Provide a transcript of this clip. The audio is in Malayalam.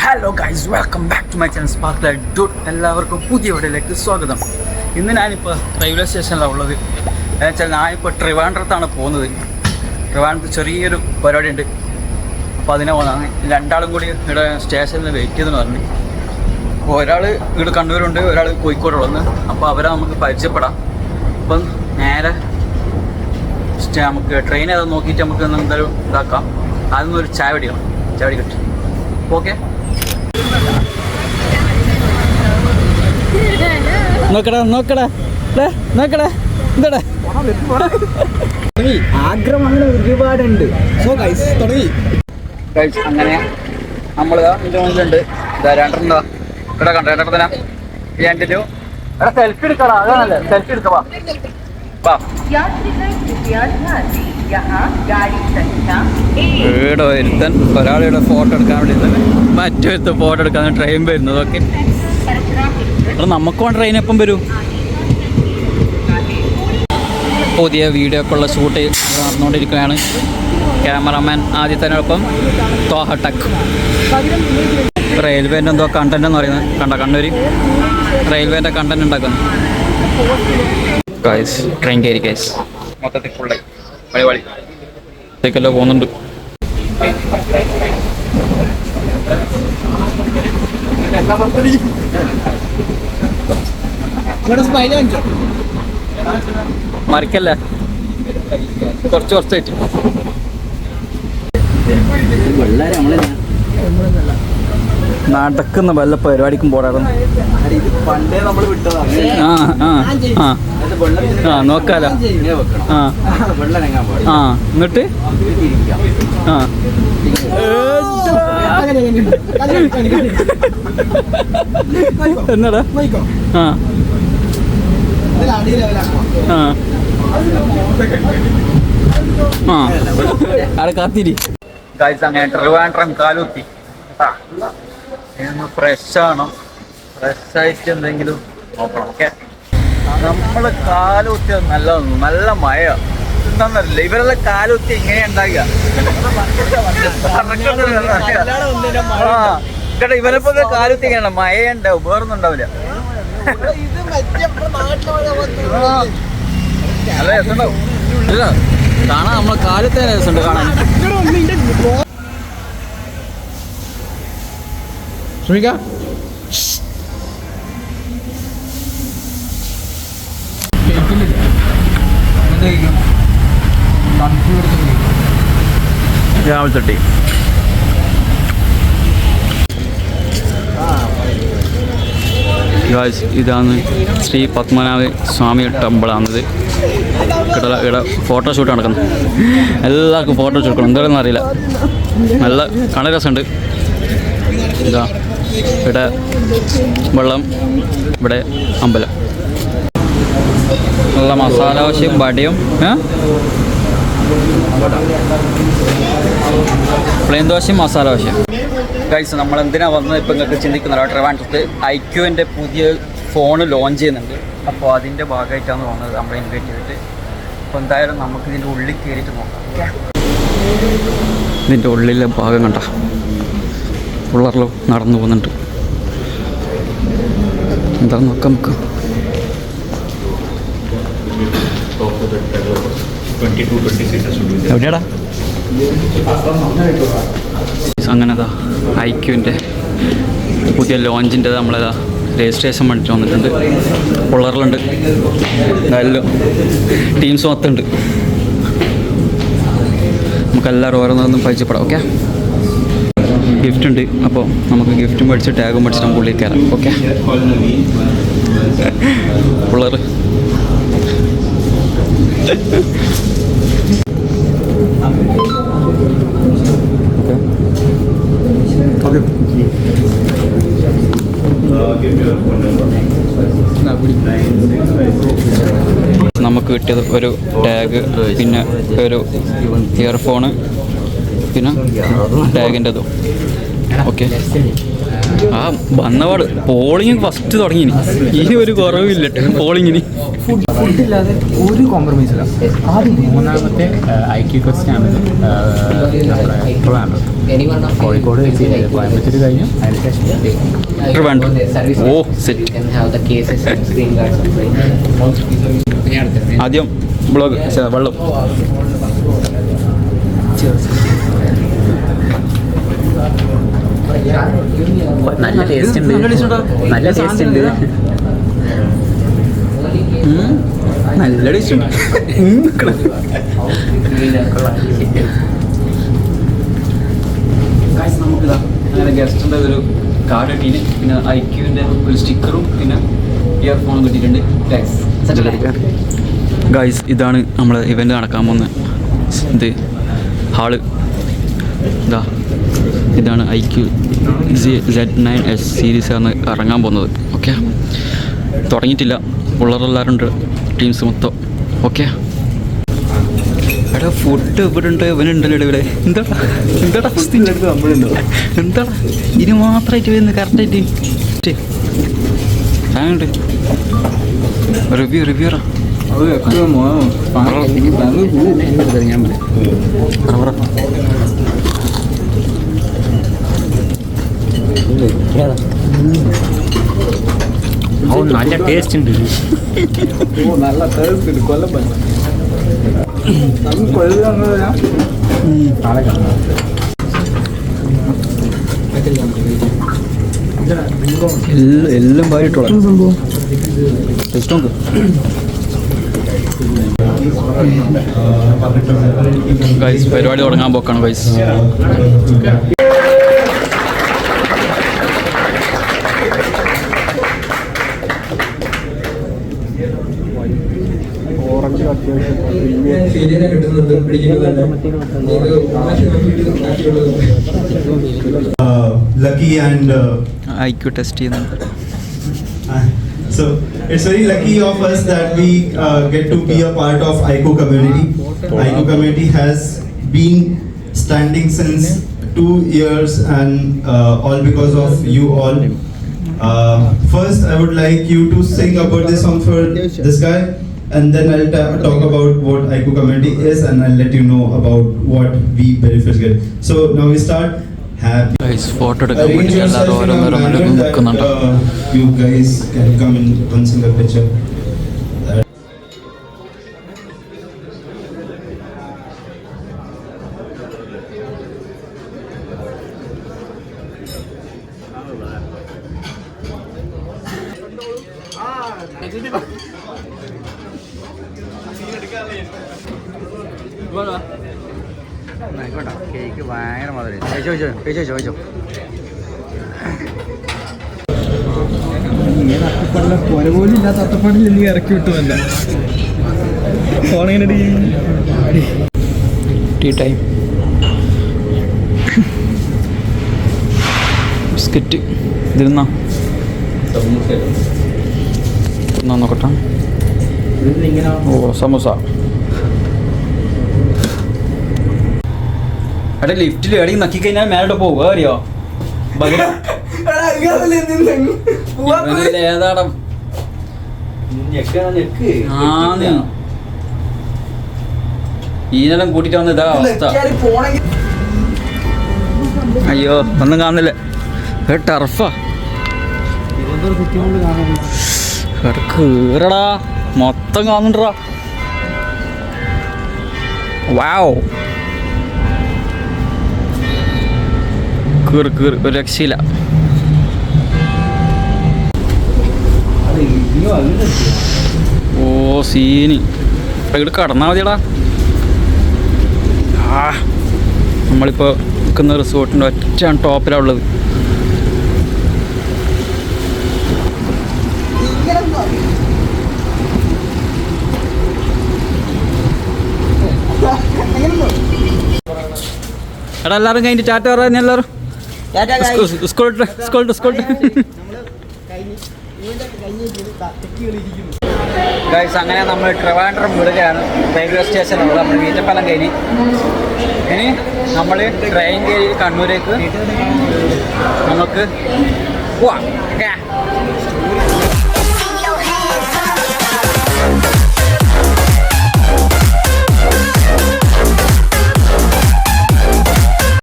Hello guys, welcome back to my channel spark dude. എല്ലാവർക്കും പുതിയ വീഡിയോയിലേക്ക് സ്വാഗതം. ഇന്ന് ഞാനിപ്പോൾ റെയിൽവേ സ്റ്റേഷനിലാണ് ഉള്ളത്. എന്നുവെച്ചാൽ ഞാനിപ്പോൾ ട്രിവാൻഡ്രത്താണ് പോകുന്നത്. ട്രിവാൻഡ്രത്ത് ചെറിയൊരു പരിപാടി ഉണ്ട്, അപ്പോൾ അതിനെ പോകുന്നതാണ്. രണ്ടാളും കൂടി ഇവിടെ സ്റ്റേഷനിൽ വെയിറ്റ് ചെയ്തെന്ന് പറഞ്ഞു. അപ്പോൾ ഒരാൾ ഇവിടെ കണ്ണൂരുണ്ട്, ഒരാൾ കോഴിക്കോടുള്ളതെന്ന്. അപ്പോൾ അവരെ നമുക്ക് പരിചയപ്പെടാം. അപ്പം നേരെ നമുക്ക് ട്രെയിൻ ഏതാ നോക്കിയിട്ട് നമുക്ക് എന്തായാലും ഇതാക്കാം. അതൊന്നും ഒരു ചായ പിടിക്കണം, ചായ പിടി കിട്ടും. ഓക്കെ, നോക്കടാ നോക്കടാ നോക്കടാ എന്താടാ ആഗ്രഹം അങ്ങനെ ഒരുപാടുണ്ട്. സോ ഗൈസ് തുടങ്ങി. ഗൈസ് അങ്ങനെ നമ്മളിതാ എൻ്റെ മുന്നിലുണ്ട്. ഇതാ രണ്ടെണ്ണ ഇവിടെ കണ്ട രണ്ടെണ്ണ രണ്ടിനും എടാ സെൽഫി എടുക്കടാ. അതാണല്ലേ സെൽഫി എടുക്കവാ. ഇവിടെ ഒരുത്തൻ ഒരാളിവിടെ ഫോട്ടോ എടുക്കാൻ വേണ്ടി മറ്റൊരുത്തൻ ഫോട്ടോ എടുക്കാൻ ട്രെയിൻ വരുന്നത്. ഓക്കെ, നമുക്കും ട്രെയിൻ എപ്പം വരും? പുതിയ വീഡിയോ ഒക്കെ ഉള്ള ഷൂട്ട് നടന്നുകൊണ്ടിരിക്കുകയാണ്. ക്യാമറമാൻ ആദ്യത്തിനൊപ്പം തോഹട്ടക്. റെയിൽവേൻ്റെ എന്തോ കണ്ടന്റ് എന്ന് പറയുന്നത് കണ്ട കണ്ണൂര് റെയിൽവേൻ്റെ കണ്ടന്റ് ഉണ്ടാക്കുന്നു. ഗൈസ് ട്രെയിൻ കയറി ഗൈസ്, മൊത്തത്തിൽ ഫുള്ളായി വഴി ല്ലോ പോകുന്നുണ്ട്. മറിക്കല്ലേ, കുറച്ചായിട്ട് നടക്കുന്ന വല്ല പരിപാടിക്കും പോടാറുണ്ട്. നോക്കാലോ. എന്നിട്ട് എന്നാടാ അവിടെ കാത്തിരി. അങ്ങനെ ട്രിവാൻഡ്രം കാലുത്തി ഫ്രഷാണോ, ഫ്രഷായിട്ട് എന്തെങ്കിലും നോക്കണം. ഓക്കെ, നമ്മള് കാലുത്തിയത് നല്ലതൊന്നും നല്ല മഴ എന്താന്നറിയില്ല. ഇവരെല്ലാം കാലുത്തി ഇങ്ങനെ ഉണ്ടാകുക. കേട്ടോ, ഇവരെപ്പോ കാലുത്തി ഇങ്ങനെ മഴ ഉണ്ടാവും, വേറൊന്നും ഉണ്ടാവില്ല. നല്ല രസമുണ്ടാവും. ഇല്ല കാണാൻ നമ്മളെ കാലത്തെ രസമുണ്ട് കാണാൻ. ശ്രമിക്കാം. രാവിലെ തൊട്ടി ഇതാണ് ശ്രീ പത്മനാഭ സ്വാമി ടെമ്പിളാണിത്. ഇവിടെ ഫോട്ടോഷൂട്ട് നടക്കുന്നു. എല്ലാവർക്കും ഫോട്ടോ എടുക്കണം, എന്താണെന്ന് അറിയില്ല. നല്ല കാണാൻ രസമുണ്ട്. ഇതാ ഇവിടെ വെള്ളം, ഇവിടെ അമ്പലം. നല്ല മസാല ദോശയും വടയും പ്ലെയിൻ ദോശയും മസാല ദോശയും. ഗൈസ് നമ്മൾ എന്തിനാണ് വന്നത് ഇപ്പം നിങ്ങൾക്ക് ചിന്തിക്കുന്നല്ലോ. ട്രിവാൻഡ്രത്ത് ഐക്യുവിൻ്റെ പുതിയ ഫോൺ ലോഞ്ച് ചെയ്യുന്നുണ്ട്. അപ്പോൾ അതിൻ്റെ ഭാഗമായിട്ടാണ് വന്നത്, നമ്മൾ ഇൻവൈറ്റ് ചെയ്തിട്ട്. അപ്പോൾ എന്തായാലും നമുക്ക് ഇതിൻ്റെ ഉള്ളിൽ കയറിയിട്ട് നോക്കാം. ഇതിൻ്റെ ഉള്ളിലെ ഭാഗം കണ്ട പിള്ളേർലോ നടന്നു പോകുന്നുണ്ട്. എന്താ നോക്കാം നമുക്ക്. എവിടെയാടാ അങ്ങനെതാ ഐക്യുവിൻ്റെ പുതിയ ലോഞ്ചിൻ്റെ നമ്മളേതാ രജിസ്ട്രേഷൻ വേണ്ടിയിട്ട് വന്നിട്ടുണ്ട്. പിള്ളേറിലുണ്ട്, എന്തായാലും ടീംസ് മൊത്തമുണ്ട്. നമുക്കെല്ലാവരും ഓരോന്നൊന്നും പരിചയപ്പെടാം. ഓക്കെ, ഗിഫ്റ്റ് ഉണ്ട്. അപ്പോൾ നമുക്ക് ഗിഫ്റ്റും മേടിച്ച് ടാഗും മേടിച്ച് നമുക്ക് ഉള്ളിൽ കയറാം. ഓക്കെ, പിള്ളേർ നമുക്ക് കിട്ടിയത് ഒരു ടാഗ്, പിന്നെ ഒരു ഇയർഫോണ്, പിന്നെ ടാഗിൻ്റെതും. ഓക്കെ, വന്നപാട് പോളിങ് ഫസ്റ്റ് തുടങ്ങി. ഇനി ഒരു കുറവില്ല പോളിങ്ങിന്. ഫുഡില്ലാതെ ഒരു കോംപ്രമൈസ് ഇല്ല. ആദ്യം മൂന്നാമത്തെ IQ ക്വസ്റ്റ്യൻ ആണ് നമ്മുടെ ട്രിവാൻഡ്രം. കോഴിക്കോട് കോയമ്പത്തൂർ കഴിഞ്ഞു അതിനുശേഷം ട്രിവാൻഡ്രം. ഓ സെറ്റ്. ആദ്യം ബ്ലോഗ് വെള്ളം. നല്ല ടേസ്റ്റ് ഉണ്ട്. നല്ല ടേസ്റ്റ് ഉണ്ട്. നല്ല ടേസ്റ്റ് ഉണ്ട്. നമുക്കിതാ അങ്ങനെ ഗസ്റ്റിൻ്റെ ഒരു കാർഡ് കിട്ടിയിട്ട് പിന്നെ IQവിൻ്റെ ഒരു സ്റ്റിക്കറും പിന്നെ ഇയർഫോണും കിട്ടിയിട്ടുണ്ട്. ഗൈസ് ഇതാണ് നമ്മൾ ഇവൻ്റ് നടക്കാൻ പോകുന്ന ഇത് ഹാള്. ഇതാണ് IQ Z9S സീരീസ് ആണ് ഇറങ്ങാൻ പോകുന്നത്. ഓക്കെ, തുടങ്ങിയിട്ടില്ല. പിള്ളേരെല്ലാവരും ഉണ്ട്, ടീംസ് മൊത്തം. ഓക്കെ, എടാ ഫുഡ് ഇവിടെ ഉണ്ട്, ഇവനുണ്ടല്ലോ ഇവിടെ. എന്താടാ എന്താടാ ഇനി മാത്രമായിട്ട് വരുന്നത് കറക്റ്റായിട്ട് അങ്ങോട്ട് റിവ്യൂറാ നല്ല ടേസ്റ്റ് ഉണ്ട്. നല്ല ടേസ്റ്റ് ഉണ്ട്. കൊല്ലം എല്ലാം പാരിട്ടോളാം. ഗൈസ് പരിപാടി തുടങ്ങാൻ പോക്കാണ് guys. Lucky and IQ test ചെയ്യുന്നുണ്ട്. so it's very lucky of us that we get to be a part of IQ community. IQ community has been standing since 2 years and all because of you all. First I would like you to sing about this song for this guy, and then I'll talk about what IQ community is, and I'll let you know about what we benefits get. So now we start. Guys photo എടുക്കാൻ വേണ്ടി എല്ലാവരും ഓരോന്നോരോന്നും നിൽക്കുന്നുണ്ട്. You guys can come in one single picture. Cake ഭയങ്കര മധുരം. കഴിച്ചോ. പുര പോലും ഇല്ലാത്ത അത്തപ്പാടിൽ നീ ഇറക്കി വിട്ടുമല്ല. ഫോണിങ്ങനെ ടീ ടൈം. ബിസ്ക്കറ്റ് ഇതിരുന്നാ നോക്കട്ടെ. ഓ സമൂസ. എടാ ലിഫ്റ്റിൽ എവിടെയും നക്കി കഴിഞ്ഞാൽ മേലോട്ട് പോവുക അറിയോ? ഏതാടം ഈനെല്ലാം കൂട്ടിട്ട് വന്ന ഇതാ അവസ്ഥ. അയ്യോ ഒന്നും കാണുന്നില്ല. ടർഫാ കീറടാ, മൊത്തം കാണുന്നുണ്ടാ. വാവ്, കീറ് ഒരു രക്ഷയില്ല. ഓ സീന് ഇവിടെ കടന്നാൽ മതിയടാ. നമ്മളിപ്പോൾ നിൽക്കുന്ന റിസോർട്ടിൻ്റെ ഒറ്റ ടോപ്പിലാണ് ഉള്ളത്. എടാ എല്ലാവരും കഴിഞ്ഞിട്ട് ടാറ്റ പറയാൻ എല്ലാവരും. ഗൈസ് അങ്ങനെ നമ്മൾ ട്രിവാൻഡ്രം വിടുകയാണ്. റെയിൽവേ സ്റ്റേഷനുള്ള നമ്മൾ വീറ്റപ്പാലം കഴിഞ്ഞ് ഇനി നമ്മൾ ട്രെയിൻ കയറി കണ്ണൂരേക്ക് നമുക്ക് പോവാം.